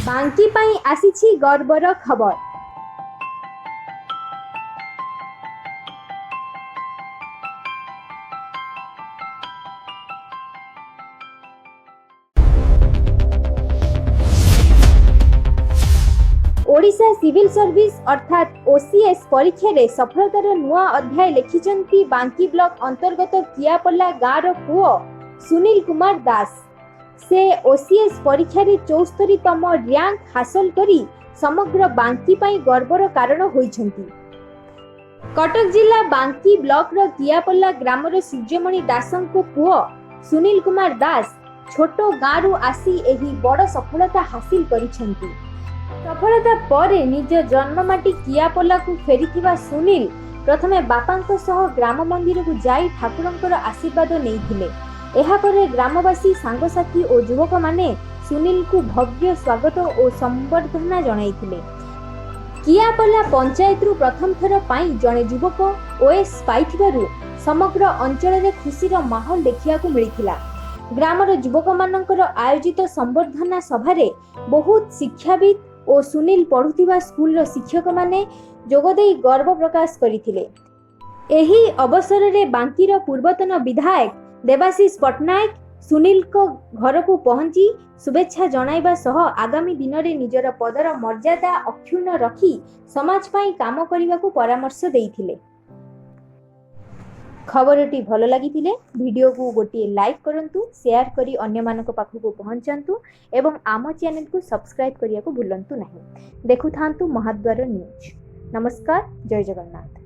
बांकी पाई आसीछि गर्वर खबर। Odisha civil service अर्थात OCS परीक्षा रे सफलतार नुआ अध्याय लिखिचंती बांकी ब्लॉक अंतर्गत कियापल्ला गाँव पुओ सुनील कुमार दास। से OCS परीक्षा रे 74तम रैंक हासिल करी समग्र बांकी पाई गर्वर कारण होइछंती। कटक जिला बांकी ब्लॉक रो कियापल्ला ग्रामर सूर्यमणि दासंको पुओ सुनील कुमार दास छोटो गाँव आसी एही बड़ सफलता हासिल करिछंती। सफलता परे निज जन्ममाटी कियापल्ला को फेरिथिबा सुनील प्रथमे बापांको सह ग्राम मंदिर को जाई ठाकुरंकर आशीर्वाद नैथिले। एहा परे ग्रामवासी सांगसाथी और युवक माने सुनील को भव्य स्वागत और संबर्धना जणाइथिले। कियापल्ला पंचायत रु प्रथम थर पाई जणे युवक OAS पाइथिबारु समग्र अंचल रे खुशीर माहौल देखिया को मिलिथिला। ग्रामर युवक मानकर आयोजित संबर्धना सभारे बहुत शिक्षाविद और सुनील पढ़ुथिबा स्कूल रो शिक्षक माने जोगदेई गर्व प्रकाश करिथिले। एही अवसर रे बांकीर पूर्वतन विधायक देवाशीष पटनायक सुनील को घर को पहुंची शुभेच्छा जणाइबा सह आगामी दिन रे निजर पदर मर्यादा अक्षुण्ण रखी समाज पाई काम करिबा को परामर्श देइथिले। खबरटी भल लागिथिले वीडियो को गोटे लाइक करंतु, शेयर करी अन्य मानक पाखु पहुंचंतु एवं आम चैनल को सब्सक्राइब करिया को भूलंतु नहीं। देखु थांतु महाद्वार न्यूज। नमस्कार, जय जगन्नाथ।